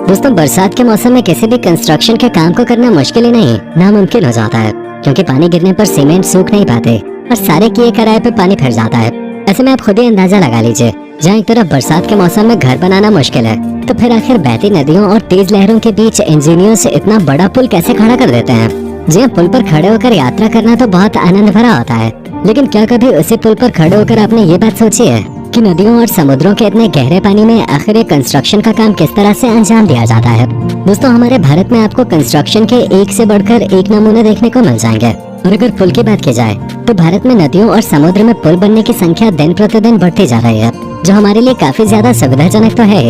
दोस्तों, बरसात के मौसम में किसी भी कंस्ट्रक्शन के काम को करना मुश्किल ही नहीं नामुमकिन हो जाता है, क्योंकि पानी गिरने पर सीमेंट सूख नहीं पाते और सारे किए कराए पे पानी फिर जाता है। ऐसे में आप खुद ही अंदाजा लगा लीजिए, जहाँ एक तरफ बरसात के मौसम में घर बनाना मुश्किल है, तो फिर आखिर बहती नदियों और तेज लहरों के बीच इंजीनियर्स इतना बड़ा पुल कैसे खड़ा कर देते हैं। जी हाँ, पुल पर खड़े होकर यात्रा करना तो बहुत आनंद भरा होता है, लेकिन क्या कभी उसी पुल पर खड़े होकर आपने ये बात सोची है कि नदियों और समुद्रों के इतने गहरे पानी में आखिर ये कंस्ट्रक्शन का काम किस तरह से अंजाम दिया जाता है। दोस्तों, हमारे भारत में आपको कंस्ट्रक्शन के एक से बढ़कर एक नमूने देखने को मिल जाएंगे। और अगर पुल की बात की जाए तो भारत में नदियों और समुद्र में पुल बनने की संख्या दिन प्रतिदिन बढ़ती जा रही है, जो हमारे लिए काफी ज्यादा सुविधाजनक तो है,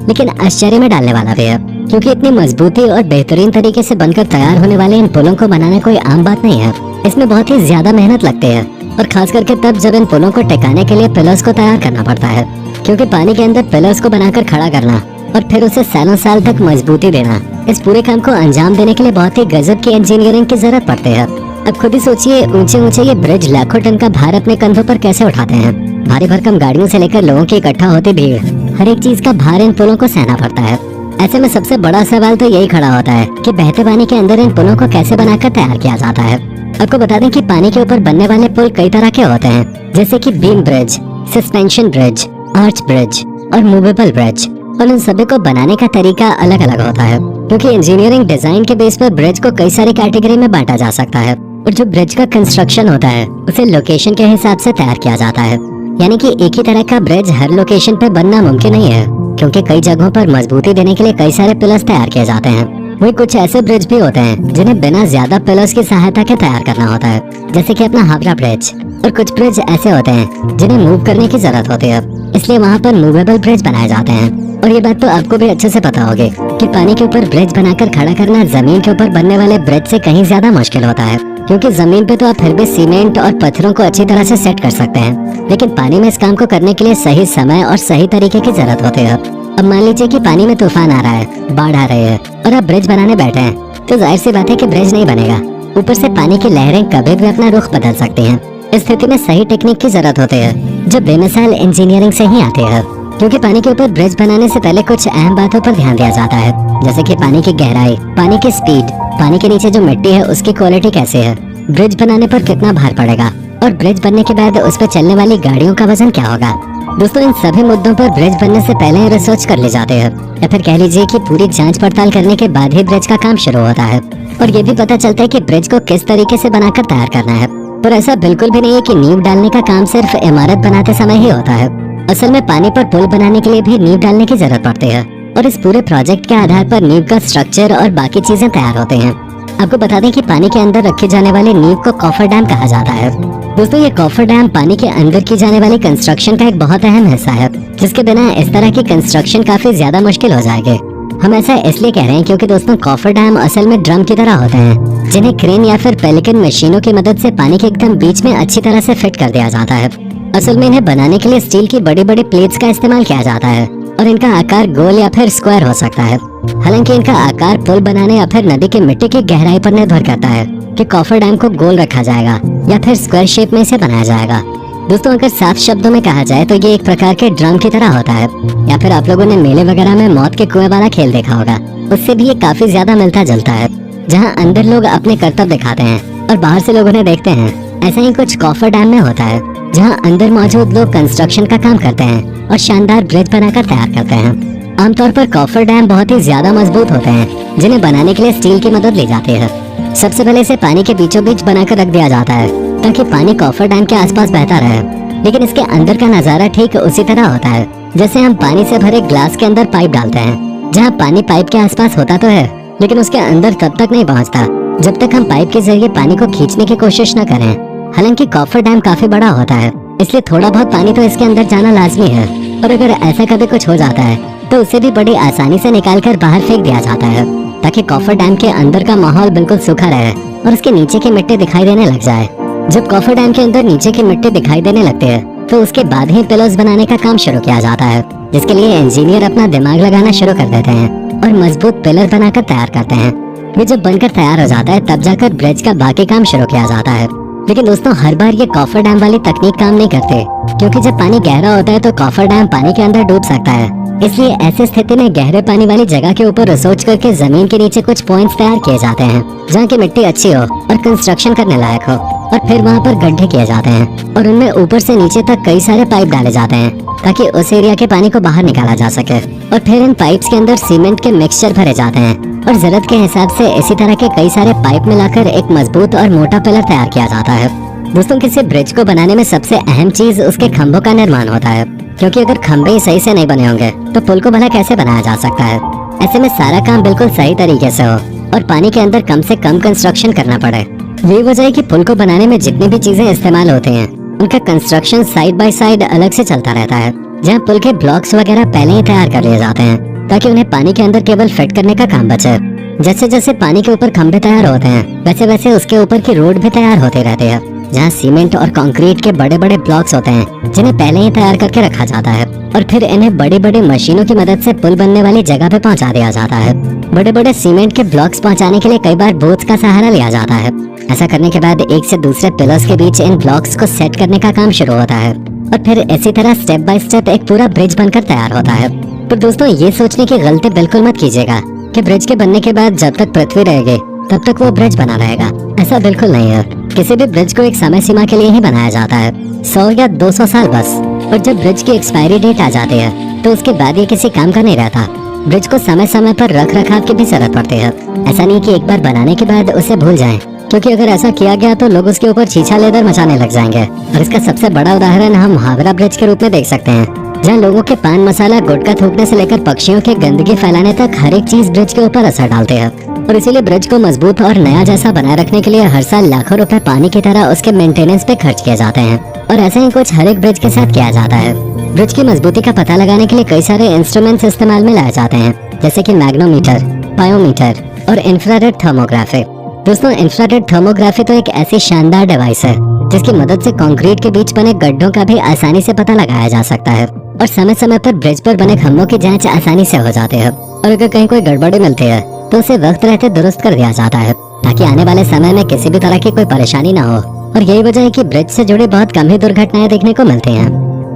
लेकिन आश्चर्य में डालने वाला भी है, क्योंकि इतनी मजबूती और बेहतरीन तरीके से बनकर तैयार होने वाले इन पुलों को बनाना कोई आम बात नहीं है। इसमें बहुत ही ज्यादा मेहनत लगती है, और खास करके तब जब इन पुलों को टिकाने के लिए पिलर्स को तैयार करना पड़ता है, क्योंकि पानी के अंदर पिलर्स को बनाकर खड़ा करना और फिर उसे सालों साल तक मजबूती देना, इस पूरे काम को अंजाम देने के लिए बहुत ही गजब की इंजीनियरिंग की जरूरत पड़ती है। अब खुद ही सोचिए, ऊंचे ऊंचे ये ब्रिज लाखों टन का भार अपने कंधों पर कैसे उठाते हैं। भारी भरकम गाड़ियों से लेकर लोगों की इकट्ठा होती भीड़, हर एक चीज का भार इन पुलों को सहना पड़ता है। ऐसे में सबसे बड़ा सवाल तो यही खड़ा होता है कि बहते पानी के अंदर इन पुलों को कैसे बनाकर तैयार किया जाता है। आपको बता दें कि पानी के ऊपर बनने वाले पुल कई तरह के होते हैं, जैसे कि beam bridge, suspension bridge, arch bridge और मूवेबल ब्रिज। और इन सभी को बनाने का तरीका अलग अलग होता है, क्योंकि इंजीनियरिंग डिजाइन के बेस पर ब्रिज को कई सारी कैटेगरी में बांटा जा सकता है। और जो ब्रिज का कंस्ट्रक्शन होता है उसे लोकेशन के हिसाब से तैयार किया जाता है, यानी कि एक ही तरह का ब्रिज हर लोकेशन पे बनना मुमकिन नहीं है, क्योंकि कई जगहों पर मजबूती देने के लिए कई सारे पिलर्स तैयार किए जाते हैं। वही कुछ ऐसे ब्रिज भी होते हैं जिन्हें बिना ज्यादा पिलर्स की सहायता के तैयार करना होता है, जैसे कि अपना हावड़ा ब्रिज। और कुछ ब्रिज ऐसे होते हैं जिन्हें मूव करने की जरूरत होती है, इसलिए वहाँ पर मूवेबल ब्रिज बनाए जाते हैं। और ये बात तो आपको भी अच्छे से पता होगी कि पानी के ऊपर ब्रिज बनाकर खड़ा करना जमीन के ऊपर बनने वाले ब्रिज से कहीं ज्यादा मुश्किल होता है, क्योंकि जमीन पे तो आप फिर भी सीमेंट और पत्थरों को अच्छी तरह से सेट कर सकते हैं, लेकिन पानी में इस काम को करने के लिए सही समय और सही तरीके की जरूरत होती है। अब मान लीजिए कि पानी में तूफान आ रहा है, बाढ़ आ रही है और आप ब्रिज बनाने बैठे हैं, तो जाहिर सी बात है कि ब्रिज नहीं बनेगा। ऊपर से पानी की लहरें कभी भी अपना रुख बदल सकती हैं। इस स्थिति में सही टेक्निक की जरूरत होती है, जो बेमिसाल इंजीनियरिंग से ही आती है, क्योंकि पानी के ऊपर ब्रिज बनाने से पहले कुछ अहम बातों पर ध्यान दिया जाता है, जैसे कि पानी की गहराई, पानी की स्पीड, पानी के नीचे जो मिट्टी है उसकी क्वालिटी कैसे है, ब्रिज बनाने पर कितना भार पड़ेगा, और ब्रिज बनने के बाद उस पर चलने वाली गाड़ियों का वजन क्या होगा। दोस्तों, इन सभी मुद्दों पर ब्रिज बनने से पहले रिसर्च कर ली जाती है, या फिर कह लीजिए कि पूरी जांच पड़ताल करने के बाद ही ब्रिज का काम शुरू होता है। और ये भी पता चलता है कि ब्रिज को किस तरीके से बनाकर तैयार करना है। पर ऐसा बिल्कुल भी नहीं है कि नींव डालने का काम सिर्फ इमारत बनाते समय ही होता है। असल में पानी पर पुल बनाने के लिए भी नींव डालने की जरूरत पड़ती है, और इस पूरे प्रोजेक्ट के आधार पर नींव का स्ट्रक्चर और बाकी चीजें तैयार होती हैं। आपको बता दें कि पानी के अंदर रखे जाने वाले नींव को कॉफर डैम कहा जाता है। दोस्तों, ये कॉफर डैम पानी के अंदर की जाने वाली कंस्ट्रक्शन का एक बहुत अहम हिस्सा है, जिसके बिना इस तरह की कंस्ट्रक्शन काफी ज्यादा मुश्किल हो जाएगी। हम ऐसा इसलिए कह रहे हैं क्योंकि दोस्तों, कॉफर डैम असल में ड्रम की तरह होते हैं, जिन्हें क्रेन या फिर पेलिकन मशीनों की मदद से पानी के एकदम बीच में अच्छी तरह से फिट कर दिया जाता है। असल में इन्हें बनाने के लिए स्टील की बड़ी बड़ी प्लेट्स का इस्तेमाल किया जाता है, और इनका आकार गोल या फिर स्क्वायर हो सकता है। हालांकि इनका आकार पुल बनाने या फिर नदी की मिट्टी की गहराई पर निर्भर करता है कि कॉफर डैम को गोल रखा जाएगा या फिर स्क्वायर शेप में इसे बनाया जाएगा। दोस्तों, अगर साफ शब्दों में कहा जाए तो ये एक प्रकार के ड्रम की तरह होता है, या फिर आप लोगों ने मेले वगैरह में मौत के कुएं वाला खेल देखा होगा, उससे भी ये काफी ज्यादा मिलता जुलता है, जहाँ अंदर लोग अपने करतब दिखाते हैं और बाहर से लोग उन्हें देखते हैं। ऐसा ही कुछ कॉफर डैम में होता है, जहाँ अंदर मौजूद लोग कंस्ट्रक्शन का काम करते हैं और शानदार ब्रिज बनाकर तैयार करते हैं। आमतौर पर कॉफर डैम बहुत ही ज्यादा मजबूत होते हैं, जिन्हें बनाने के लिए स्टील की मदद ली जाती है। सबसे पहले इसे पानी के बीचों बीच बनाकर रख दिया जाता है, ताकि पानी कॉफर डैम के आसपास बहता रहे। लेकिन इसके अंदर का नजारा ठीक उसी तरह होता है जैसे हम पानी से भरे ग्लास के अंदर पाइप डालते हैं, जहाँ पानी पाइप के आसपास होता तो है, लेकिन उसके अंदर तब तक नहीं पहुँचता जब तक हम पाइप के जरिए पानी को खींचने की कोशिश न करें। हालांकि कॉफर डैम काफी बड़ा होता है, इसलिए थोड़ा बहुत पानी तो इसके अंदर जाना लाजमी है, और अगर ऐसा कभी कुछ हो जाता है तो उसे भी बड़ी आसानी से निकालकर बाहर फेंक दिया जाता है, ताकि कॉफर डैम के अंदर का माहौल बिल्कुल सूखा रहे और उसके नीचे की मिट्टी दिखाई देने लग जाए। जब कॉफर डैम के अंदर नीचे की मिट्टी दिखाई देने लगती है तो उसके बाद ही पिलर्स बनाने का काम शुरू किया जाता है, जिसके लिए इंजीनियर अपना दिमाग लगाना शुरू कर देते हैं और मजबूत पिलर बनाकर तैयार करते हैं। वे जब बनकर तैयार हो जाता है तब जाकर ब्रिज का बाकी काम शुरू किया जाता है। लेकिन दोस्तों, हर बार ये कॉफर डैम वाली तकनीक काम नहीं करते, क्योंकि जब पानी गहरा होता है तो कॉफर डैम पानी के अंदर डूब सकता है इसलिए ऐसी स्थिति में गहरे पानी वाली जगह के ऊपर रिसर्च करके जमीन के नीचे कुछ पॉइंट्स तैयार किए जाते हैं जहाँ की मिट्टी अच्छी हो और कंस्ट्रक्शन करने लायक हो, और फिर वहाँ पर गड्ढे किए जाते हैं और उनमें ऊपर से नीचे तक कई सारे पाइप डाले जाते हैं ताकि उस एरिया के पानी को बाहर निकाला जा सके। और फिर इन पाइप्स के अंदर सीमेंट के मिक्सचर भरे जाते हैं और जरूरत के हिसाब से इसी तरह के कई सारे पाइप मिलाकर एक मजबूत और मोटा पिलर तैयार किया जाता है। दोस्तों, किसी ब्रिज को बनाने में सबसे अहम चीज उसके खंभों का निर्माण होता है, क्योंकि अगर खंभे ही सही से नहीं बने होंगे तो पुल को भला कैसे बनाया जा सकता है। ऐसे में सारा काम बिल्कुल सही तरीके से हो और पानी के अंदर कम से कम कंस्ट्रक्शन करना पड़े। यही वजह है कि पुल को बनाने में जितनी भी चीजें इस्तेमाल होती हैं उनका कंस्ट्रक्शन साइड बाय साइड अलग से चलता रहता है, जहाँ पुल के ब्लॉक्स वगैरह पहले ही तैयार कर लिए जाते हैं ताकि उन्हें पानी के अंदर केवल फिट करने का काम बचे। जैसे जैसे पानी के ऊपर खंभे तैयार होते हैं वैसे वैसे उसके ऊपर की रोड भी तैयार होती रहती है, जहाँ सीमेंट और कंक्रीट के बड़े बड़े ब्लॉक्स होते हैं जिन्हें पहले ही तैयार करके रखा जाता है और फिर इन्हें बड़ी बड़ी मशीनों की मदद से पुल बनने वाली जगह पे पहुंचा दिया जाता है। बड़े बड़े सीमेंट के ब्लॉक्स पहुंचाने के लिए कई बार बोट्स का सहारा लिया जाता है। ऐसा करने के बाद एक से दूसरे पिलर्स के बीच इन ब्लॉक्स को सेट करने का काम शुरू होता है और फिर इसी तरह स्टेप बाय स्टेप एक पूरा ब्रिज बनकर तैयार होता है। पर दोस्तों, ये सोचने की गलती बिल्कुल मत कीजिएगा कि ब्रिज के बनने के बाद जब तक पृथ्वी रहेगी तब तक वो ब्रिज बना रहेगा। ऐसा बिल्कुल नहीं है। किसी भी ब्रिज को एक समय सीमा के लिए ही बनाया जाता है, 100 या 200 साल बस। और जब ब्रिज की एक्सपायरी डेट आ जाती है तो उसके बाद ये किसी काम का नहीं रहता। ब्रिज को समय समय पर रख रखाव की भी जरूरत पड़ती है। ऐसा नहीं कि एक बार बनाने के बाद उसे भूल जाएं, क्योंकि अगर ऐसा किया गया तो लोग उसके ऊपर छीछा लेदर मचाने लग जाएंगे। और इसका सबसे बड़ा उदाहरण हम मुहावरा ब्रिज के रूप में देख सकते हैं, जहाँ लोगों के पान मसाला गुटखा थूकने से लेकर पक्षियों के गंदगी फैलाने तक हर एक चीज ब्रिज के ऊपर असर डालते हैं। और इसीलिए ब्रिज को मजबूत और नया जैसा बनाए रखने के लिए हर साल लाखों रुपए पानी की तरह उसके मेंटेनेंस पे खर्च किए जाते हैं। और ऐसा ही कुछ हर एक ब्रिज के साथ किया जाता है। ब्रिज की मजबूती का पता लगाने के लिए कई सारे इंस्ट्रूमेंट्स इस्तेमाल में लाए जाते हैं, जैसे कि मैग्नोमीटर, पायोमीटर और इंफ्रारेड थर्मोग्राफी। दोस्तों, इंफ्रारेड थर्मोग्राफी तो एक ऐसी शानदार डिवाइस है जिसकी मदद से कंक्रीट के बीच बने गड्ढों का भी आसानी से पता लगाया जा सकता है और समय समय पर ब्रिज पर बने खंभों की जांच आसानी से हो जाती है। और अगर कहीं कोई गड़बड़ी मिलती है तो उसे वक्त रहते दुरुस्त कर दिया जाता है ताकि आने वाले समय में किसी भी तरह की कोई परेशानी ना हो। और यही वजह है कि ब्रिज से जुड़ी बहुत कम ही दुर्घटनाएं देखने को मिलती हैं।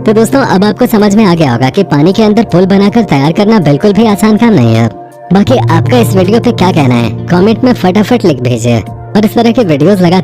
तो दोस्तों, अब आपको समझ में आ गया होगा कि पानी के अंदर पुल बनाकर तैयार करना बिल्कुल भी आसान काम नहीं है। बाकी आपका इस वीडियो पे क्या कहना है कमेंट में फटाफट लिख भेजिए और इस तरह के वीडियोस लगातार